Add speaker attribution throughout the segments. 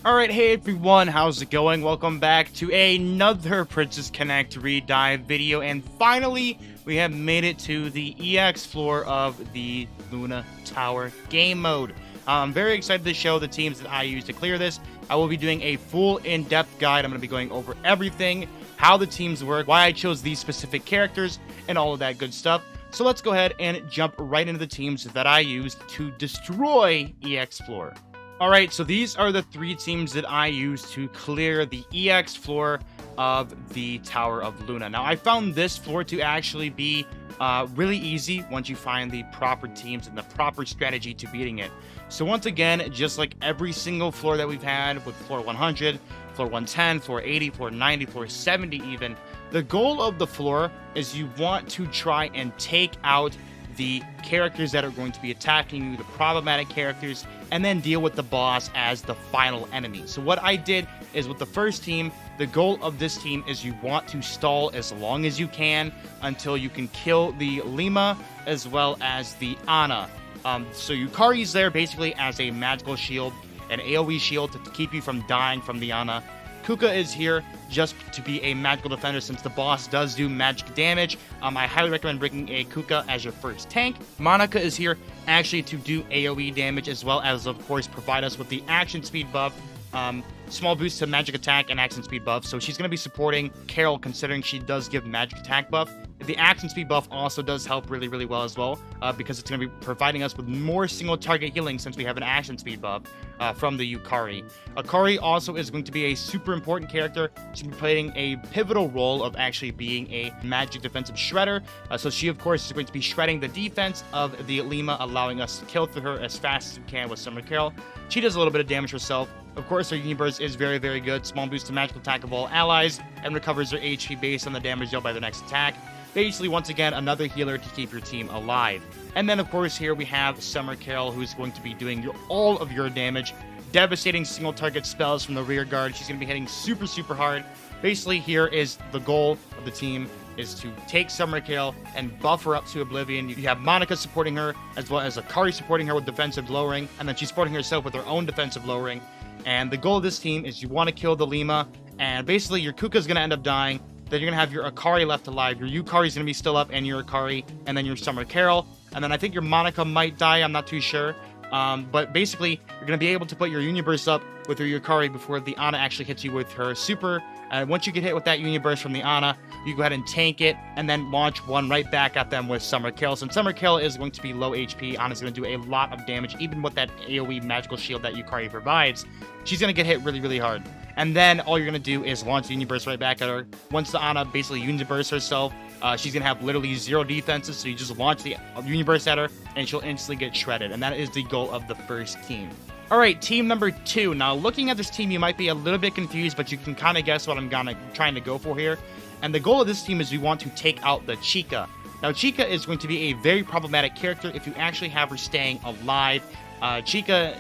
Speaker 1: Alright, hey everyone, how's it going? Welcome back to another Princess Connect redive video, and finally, we have made it to the EX floor of the Luna Tower game mode. I'm very excited to show the teams that I use to clear this. I will be doing a full in-depth guide. I'm going to be going over everything, how the teams work, why I chose these specific characters, and all of that good stuff. So let's go ahead and jump right into the teams that I used to destroy EX floor. Alright, so these are the three teams that I use to clear the EX floor of the Tower of Luna. Now, I found this floor to actually be really easy once you find the proper teams and the proper strategy to beating it. So once again, just like every single floor that we've had with floor 100, floor 110, floor 80, floor 90, floor 70 even, the goal of the floor is you want to try and take out the characters that are going to be attacking you, the problematic characters, and then deal with the boss as the final enemy. So what I did is with the first team, the goal of this team is you want to stall as long as you can until you can kill the Lima as well as the Ana. So Yukari's there basically as a magical shield, an AoE shield to keep you from dying from the Ana. Kuka is here just to be a magical defender since the boss does do magic damage. I highly recommend bringing a Kuka as your first tank. Monica is here actually to do AoE damage as well as, of course, provide us with the action speed buff, small boost to magic attack and action speed buff. So she's going to be supporting Carol considering she does give magic attack buff. The action speed buff also does help really, really well as well because it's going to be providing us with more single target healing since we have an action speed buff from the Yukari. Akari also is going to be a super important character. She's going to be playing a pivotal role of actually being a magic defensive shredder. So she, of course, is going to be shredding the defense of the Lima, allowing us to kill through her as fast as we can with Summer Carol. She does a little bit of damage herself. Of course, her Uniburst is very, very good. Small boost to magical attack of all allies and recovers their HP based on the damage dealt by their next attack. Basically, once again, another healer to keep your team alive. And then, of course, here we have Summer Carol, who's going to be doing all of your damage. Devastating single target spells from the rear guard. She's going to be hitting super, super hard. Basically, here is the goal of the team is to take Summer Carol and buff her up to oblivion. You have Monica supporting her, as well as Akari supporting her with defensive lowering, and then she's supporting herself with her own defensive lowering. And the goal of this team is you want to kill the Lima, and basically your Kuka's going to end up dying. Then you're going to have your Akari left alive, your Yukari's going to be still up, and your Akari, and then your Summer Carol. And then I think your Monica might die, I'm not too sure. But basically, you're going to be able to put your Uniburst up with your Yukari before the Ana actually hits you with her super. And once you get hit with that Uniburst from the Ana, you go ahead and tank it, and then launch one right back at them with Summer Carol. Since Summer Carol is going to be low HP, Ana's going to do a lot of damage, even with that AoE magical shield that Yukari provides. She's going to get hit really, really hard. And then all you're going to do is launch the Uniburst right back at her. Once the Ana basically Unibursts herself, she's going to have literally zero defenses, so you just launch the Uniburst at her, and she'll instantly get shredded. And that is the goal of the first team. Alright, team number 2. Now, looking at this team, you might be a little bit confused, but you can kind of guess what I'm trying to go for here. And the goal of this team is we want to take out the Chica. Now, Chica is going to be a very problematic character if you actually have her staying alive. Chica,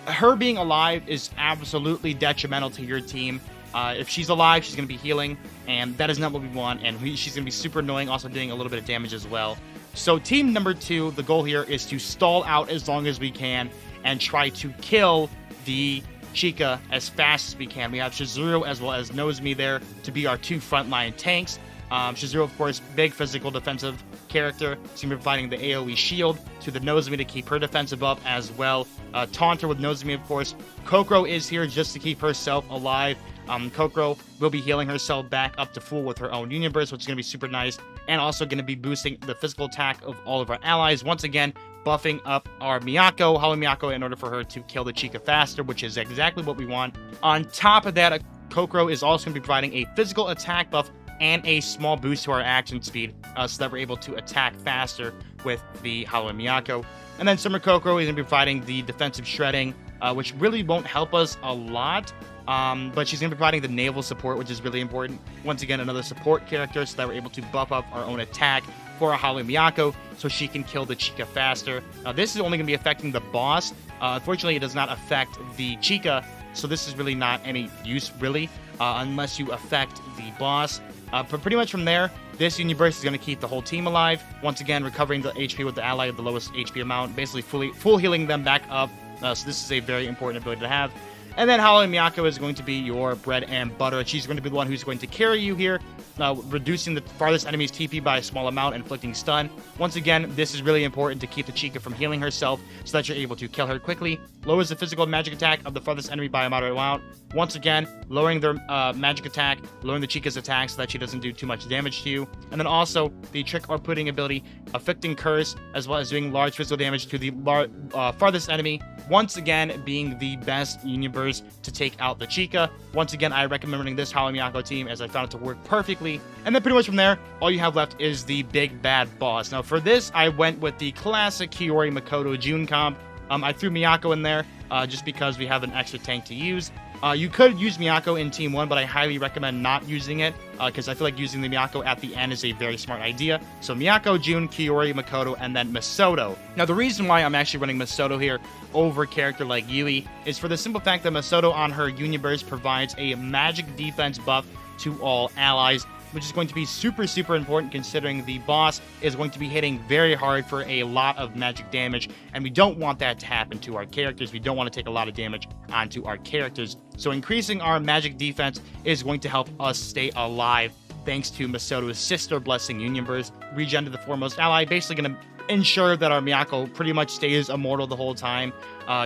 Speaker 1: her being alive is absolutely detrimental to your team. If she's alive, she's going to be healing, and that is not what we want, and she's going to be super annoying, also doing a little bit of damage as well. So team number 2, the goal here is to stall out as long as we can and try to kill the Chica as fast as we can. We have Shizuru as well as Nozomi there to be our 2 frontline tanks. Shizuru, of course, big physical defensive character. She's going to be providing the AoE shield to the Nozomi to keep her defensive up as well. Taunter with Nozomi, of course. Kokoro is here just to keep herself alive. Kokoro will be healing herself back up to full with her own Uniburst, which is going to be super nice. And also going to be boosting the physical attack of all of our allies. Once again, buffing up our Miyako, Hollow Miyako, in order for her to kill the Chica faster, which is exactly what we want. On top of that, Kokoro is also going to be providing a physical attack buff and a small boost to our action speed so that we're able to attack faster with the Hollow Miyako. And then Summer Kokoro is going to be providing the defensive shredding, which really won't help us a lot. But she's going to be providing the naval support, which is really important. Once again, another support character so that we're able to buff up our own attack for our Hollow Miyako so she can kill the Chica faster. This is only going to be affecting the boss. Unfortunately, it does not affect the Chica, so this is really not any use, really, unless you affect the boss. But pretty much from there, this Uniburst is going to keep the whole team alive. Once again, recovering the HP with the ally of the lowest HP amount, basically full healing them back up. So this is a very important ability to have. And then Howling Miyako is going to be your bread and butter. She's going to be the one who's going to carry you here, reducing the farthest enemy's TP by a small amount, inflicting stun. Once again, this is really important to keep the Chica from healing herself so that you're able to kill her quickly. Lowers the physical magic attack of the farthest enemy by a moderate amount. Once again, lowering their magic attack, lowering the Chica's attack so that she doesn't do too much damage to you. And then also the Trick or Pudding ability, afflicting curse, as well as doing large physical damage to the farthest enemy. Once again, being the best universe to take out the Chica. Once again, I recommend running this Howling Miyako team as I found it to work perfectly. And then pretty much from there, all you have left is the big bad boss. Now for this, I went with the classic Kiori Makoto June comp. I threw Miyako in there just because we have an extra tank to use. You could use Miyako in Team 1, but I highly recommend not using it because I feel like using the Miyako at the end is a very smart idea. So Miyako, June, Kiori, Makoto, and then Masato. Now the reason why I'm actually running Masato here over a character like Yui is for the simple fact that Masato on her Union Burst provides a magic defense buff to all allies, which is going to be super important considering the boss is going to be hitting very hard for a lot of magic damage, and we don't want that to happen to our characters. We don't want to take a lot of damage onto our characters. So increasing our magic defense is going to help us stay alive thanks to Masato's Sister Blessing Union Burst. Regen to the foremost ally, basically going to ensure that our Miyako pretty much stays immortal the whole time,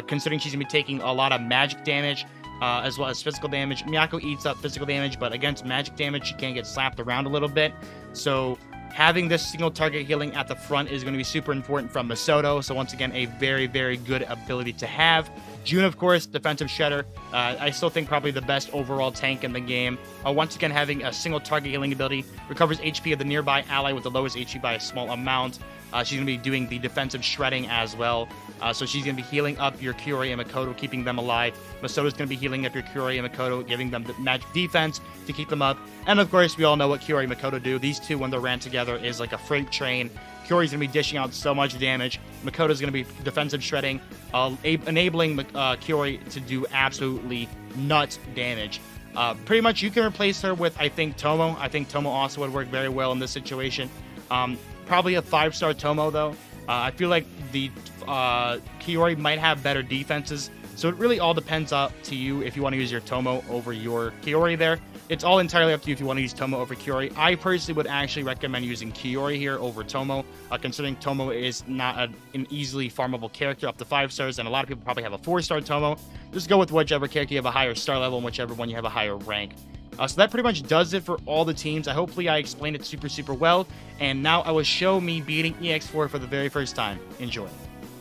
Speaker 1: considering she's going to be taking a lot of magic damage. As well as physical damage. Miyako eats up physical damage, but against magic damage, she can get slapped around a little bit. So having this single target healing at the front is going to be super important from Masato. So once again, a very good ability to have. June, of course, defensive shredder. I still think probably the best overall tank in the game. Once again, having a single target healing ability. Recovers HP of the nearby ally with the lowest HP by a small amount. She's going to be doing the defensive shredding as well. So she's going to be healing up your Kiori and Makoto, keeping them alive. Masato's going to be healing up your Kiori and Makoto, giving them the magic defense to keep them up. And of course, we all know what Kiori and Makoto do. These two, when they're ran together, is like a freight train. Kiori's going to be dishing out so much damage. Makoto's going to be defensive shredding, enabling Kiori to do absolutely nuts damage. Pretty much, you can replace her with, I think, Tomo. I think Tomo also would work very well in this situation. Probably a 5-star Tomo, though. I feel like the Kiori might have better defenses, so it really all depends up to you if you want to use your Tomo over your Kiori there. It's all entirely up to you if you want to use Tomo over Kiori. I personally would actually recommend using Kiori here over Tomo, considering Tomo is not an easily farmable character up to 5 stars, and a lot of people probably have a 4-star Tomo. Just go with whichever character you have a higher star level and whichever one you have a higher rank. So that pretty much does it for all the teams. Hopefully I explained it super well. And now I will show me beating EX4 for the very first time. Enjoy.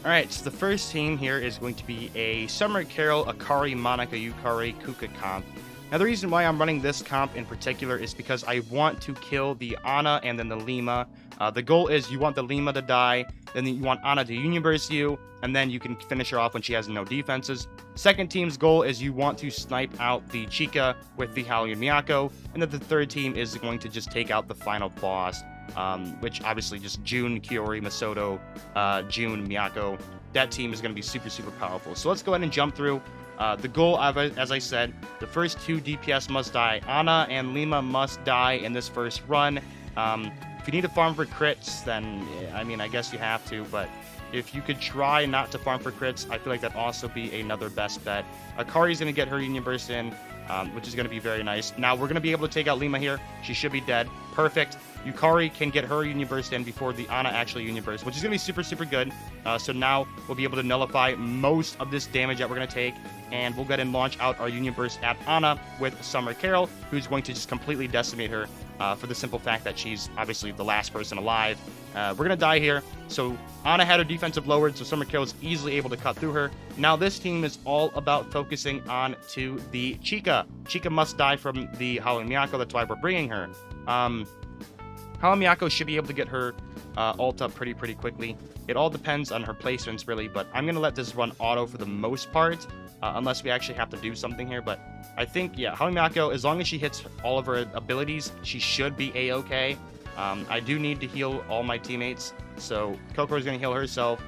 Speaker 1: Alright, so the first team here is going to be a Summer Carol, Akari, Monica, Yukari, Kuka comp. Now the reason why I'm running this comp in particular is because I want to kill the Ana and then the Lima. The goal is you want the Lima to die, then you want Ana to Union Burst you, and then you can finish her off when she has no defenses. Second team's goal is you want to snipe out the Chica with the Howling Miyako, and then the third team is going to just take out the final boss, which obviously just June, Kiori, Masato, June, Miyako. That team is going to be super powerful. So let's go ahead and jump through. The goal, as I said, the first 2 DPS must die. Ana and Lima must die in this first run. If you need to farm for crits, then, I mean, I guess you have to, but if you could try not to farm for crits, I feel like that'd also be another best bet. Akari's going to get her Union Burst in, which is going to be very nice. Now, we're going to be able to take out Lima here. She should be dead. Perfect. Yukari can get her Union Burst in before the Ana actually Union Burst, which is going to be super good. So now we'll be able to nullify most of this damage that we're going to take, and we'll go ahead and launch out our Union Burst at Ana with Summer Carol, who's going to just completely decimate her for the simple fact that she's obviously the last person alive. We're going to die here. So Ana had her defensive lowered, so Summer Carol is easily able to cut through her. Now this team is all about focusing on to the Chica. Chica must die from the Howling Miyako, that's why we're bringing her. Howling Miyako should be able to get her ult up pretty quickly. It all depends on her placements, really, but I'm going to let this run auto for the most part, unless we actually have to do something here. But I think, yeah, Howling Miyako, as long as she hits all of her abilities, she should be A-okay. I do need to heal all my teammates, so Kokoro is going to heal herself,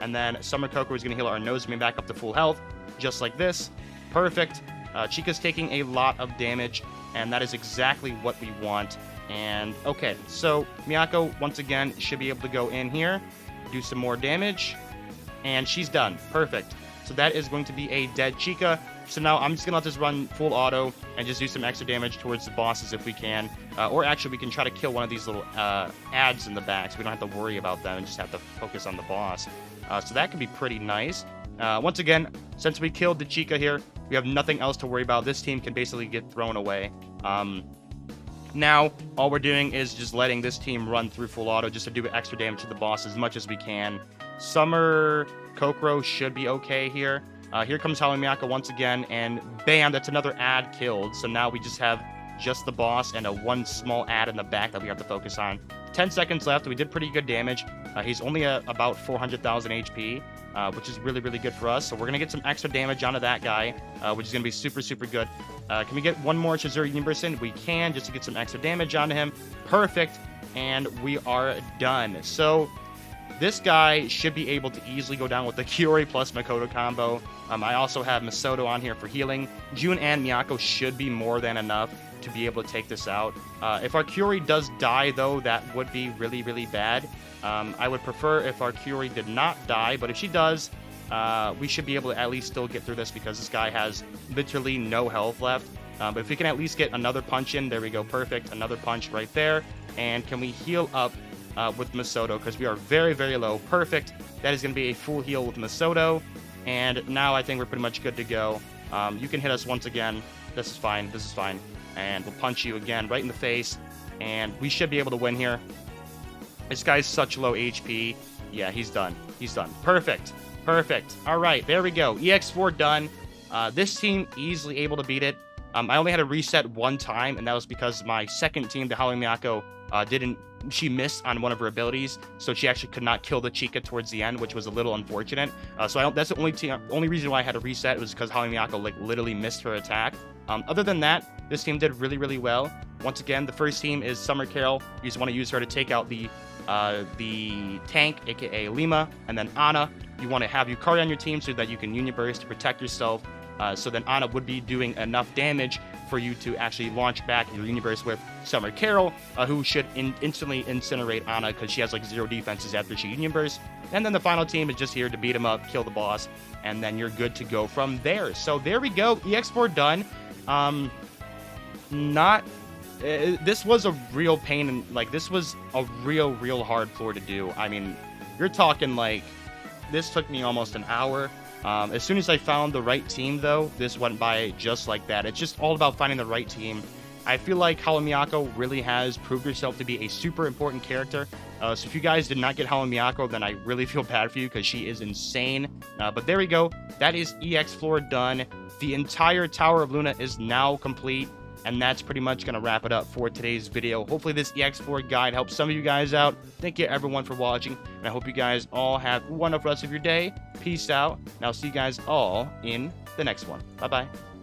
Speaker 1: and then Summer Kokoro is going to heal our Nozomi back up to full health, just like this. Perfect. Chica's taking a lot of damage, and that is exactly what we want. And okay, so Miyako once again should be able to go in here, do some more damage, and she's done. Perfect. So that is going to be a dead Chica. So now I'm just gonna let this run full auto and just do some extra damage towards the bosses if we can. Or actually, we can try to kill one of these little ads in the back, so we don't have to worry about them and just have to focus on the boss. So that could be pretty nice. Once again, since we killed the Chica here, we have nothing else to worry about. This team can basically get thrown away. Now, all we're doing is just letting this team run through full auto just to do extra damage to the boss as much as we can. Summer Kokoro should be okay here. Here comes Miyako once again, and bam, that's another ad killed. So now we just have just the boss and one small ad in the back that we have to focus on. 10 seconds left. We did pretty good damage. He's only about 400,000 HP, which is really, really good for us. So we're going to get some extra damage onto that guy, which is going to be super, super good. Can we get one more Chizuru Universe in? We can, just to get some extra damage onto him. Perfect. And we are done. So this guy should be able to easily go down with the Kyori plus Makoto combo. I also have Masato on here for healing. Jun and Miyako should be more than enough to be able to take this out. If our Kyori does die, though, that would be really, really bad. I would prefer if our Kyori did not die, but if she does, we should be able to at least still get through this because this guy has literally no health left. But if we can at least get another punch in, there we go, perfect. Another punch right there. And can we heal up with Masato, because we are very, very low. Perfect. That is going to be a full heal with Masato. And now I think we're pretty much good to go. You can hit us once again. This is fine. This is fine. And we'll punch you again right in the face. And we should be able to win here. This guy's such low HP. Yeah, he's done. He's done. Perfect. Perfect. All right, there we go. EX4 done. This team easily able to beat it. I only had to reset one time, and that was because my second team, the Miyako, she missed on one of her abilities, so she actually could not kill the Chica towards the end, which was a little unfortunate. That's the only reason why I had to reset, was because Miyako literally missed her attack. Other than that, this team did really, really well. Once again, the first team is Summer Carol. You just want to use her to take out the tank, aka Lima, and then Anna. You want to have Yukari on your team so that you can Union Burst to protect yourself. So then Anna would be doing enough damage for you to actually launch back your Universe with Summer Carol, who should instantly incinerate Anna because she has 0 defenses after she Union Bursts. And then the final team is just here to beat him up, kill the boss, and then you're good to go from there. So there we go, EX4 done. This was a real pain, and this was a real hard floor to do. I mean, you're talking this took me almost an hour. As soon as I found the right team, though, this went by just like that. It's just all about finding the right team. I feel like Miyako really has proved herself to be a super important character. So if you guys did not get Miyako, then I really feel bad for you because she is insane. But there we go. That is EX floor done. The entire Tower of Luna is now complete. And that's pretty much going to wrap it up for today's video. Hopefully this EX4 guide helps some of you guys out. Thank you everyone for watching. And I hope you guys all have a wonderful rest of your day. Peace out. And I'll see you guys all in the next one. Bye-bye.